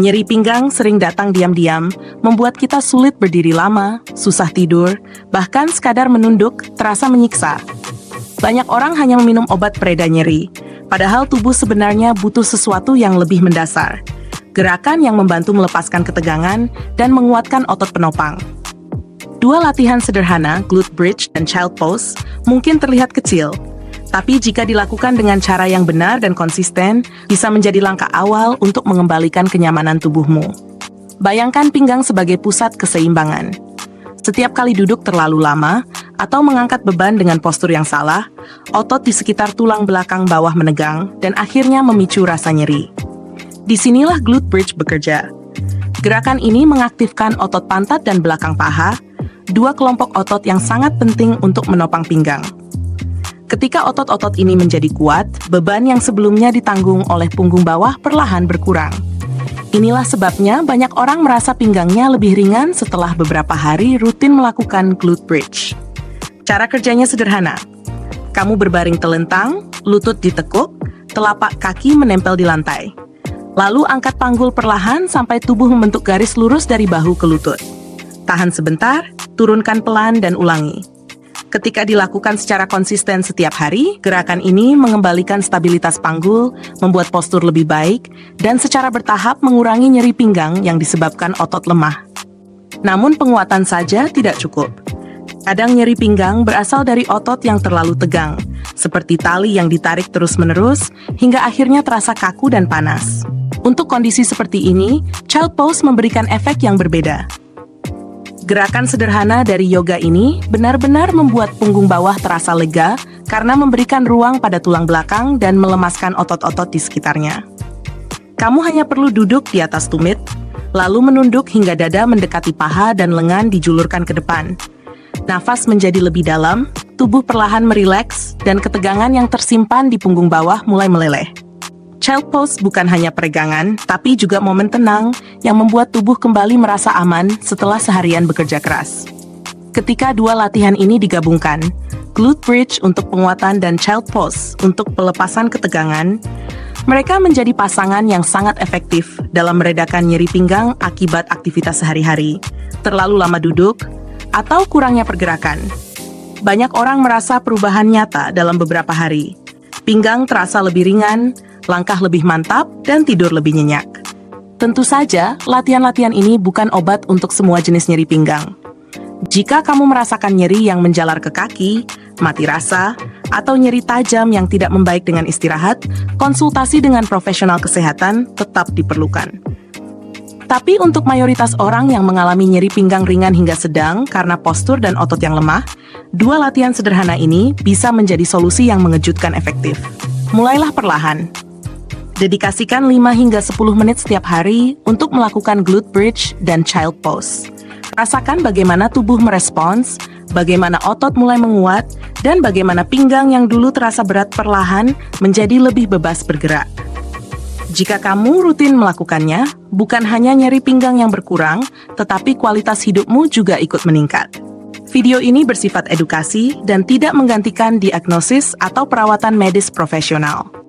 Nyeri pinggang sering datang diam-diam, membuat kita sulit berdiri lama, susah tidur, bahkan sekadar menunduk terasa menyiksa. Banyak orang hanya meminum obat pereda nyeri, padahal tubuh sebenarnya butuh sesuatu yang lebih mendasar. Gerakan yang membantu melepaskan ketegangan dan menguatkan otot penopang. Dua latihan sederhana, glute bridge dan child pose, mungkin terlihat kecil, tapi jika dilakukan dengan cara yang benar dan konsisten, bisa menjadi langkah awal untuk mengembalikan kenyamanan tubuhmu. Bayangkan pinggang sebagai pusat keseimbangan. Setiap kali duduk terlalu lama, atau mengangkat beban dengan postur yang salah, otot di sekitar tulang belakang bawah menegang, dan akhirnya memicu rasa nyeri. Disinilah glute bridge bekerja. Gerakan ini mengaktifkan otot pantat dan belakang paha, dua kelompok otot yang sangat penting untuk menopang pinggang. Ketika otot-otot ini menjadi kuat, beban yang sebelumnya ditanggung oleh punggung bawah perlahan berkurang. Inilah sebabnya banyak orang merasa pinggangnya lebih ringan setelah beberapa hari rutin melakukan glute bridge. Cara kerjanya sederhana. Kamu berbaring telentang, lutut ditekuk, telapak kaki menempel di lantai. Lalu angkat panggul perlahan sampai tubuh membentuk garis lurus dari bahu ke lutut. Tahan sebentar, turunkan pelan dan ulangi. Ketika dilakukan secara konsisten setiap hari, gerakan ini mengembalikan stabilitas panggul, membuat postur lebih baik, dan secara bertahap mengurangi nyeri pinggang yang disebabkan otot lemah. Namun penguatan saja tidak cukup. Kadang nyeri pinggang berasal dari otot yang terlalu tegang, seperti tali yang ditarik terus-menerus, hingga akhirnya terasa kaku dan panas. Untuk kondisi seperti ini, child pose memberikan efek yang berbeda. Gerakan sederhana dari yoga ini benar-benar membuat punggung bawah terasa lega karena memberikan ruang pada tulang belakang dan melemaskan otot-otot di sekitarnya. Kamu hanya perlu duduk di atas tumit, lalu menunduk hingga dada mendekati paha dan lengan dijulurkan ke depan. Nafas menjadi lebih dalam, tubuh perlahan merileks, dan ketegangan yang tersimpan di punggung bawah mulai meleleh. Child pose bukan hanya peregangan, tapi juga momen tenang yang membuat tubuh kembali merasa aman setelah seharian bekerja keras. Ketika dua latihan ini digabungkan, glute bridge untuk penguatan dan child pose untuk pelepasan ketegangan, mereka menjadi pasangan yang sangat efektif dalam meredakan nyeri pinggang akibat aktivitas sehari-hari, terlalu lama duduk, atau kurangnya pergerakan. Banyak orang merasa perubahan nyata dalam beberapa hari. Pinggang terasa lebih ringan, langkah lebih mantap, dan tidur lebih nyenyak. Tentu saja, latihan-latihan ini bukan obat untuk semua jenis nyeri pinggang. Jika kamu merasakan nyeri yang menjalar ke kaki, mati rasa, atau nyeri tajam yang tidak membaik dengan istirahat, konsultasi dengan profesional kesehatan tetap diperlukan. Tapi untuk mayoritas orang yang mengalami nyeri pinggang ringan hingga sedang karena postur dan otot yang lemah, dua latihan sederhana ini bisa menjadi solusi yang mengejutkan efektif. Mulailah perlahan. Dedikasikan 5 hingga 10 menit setiap hari untuk melakukan glute bridge dan child pose. Rasakan bagaimana tubuh merespons, bagaimana otot mulai menguat, dan bagaimana pinggang yang dulu terasa berat perlahan menjadi lebih bebas bergerak. Jika kamu rutin melakukannya, bukan hanya nyeri pinggang yang berkurang, tetapi kualitas hidupmu juga ikut meningkat. Video ini bersifat edukasi dan tidak menggantikan diagnosis atau perawatan medis profesional.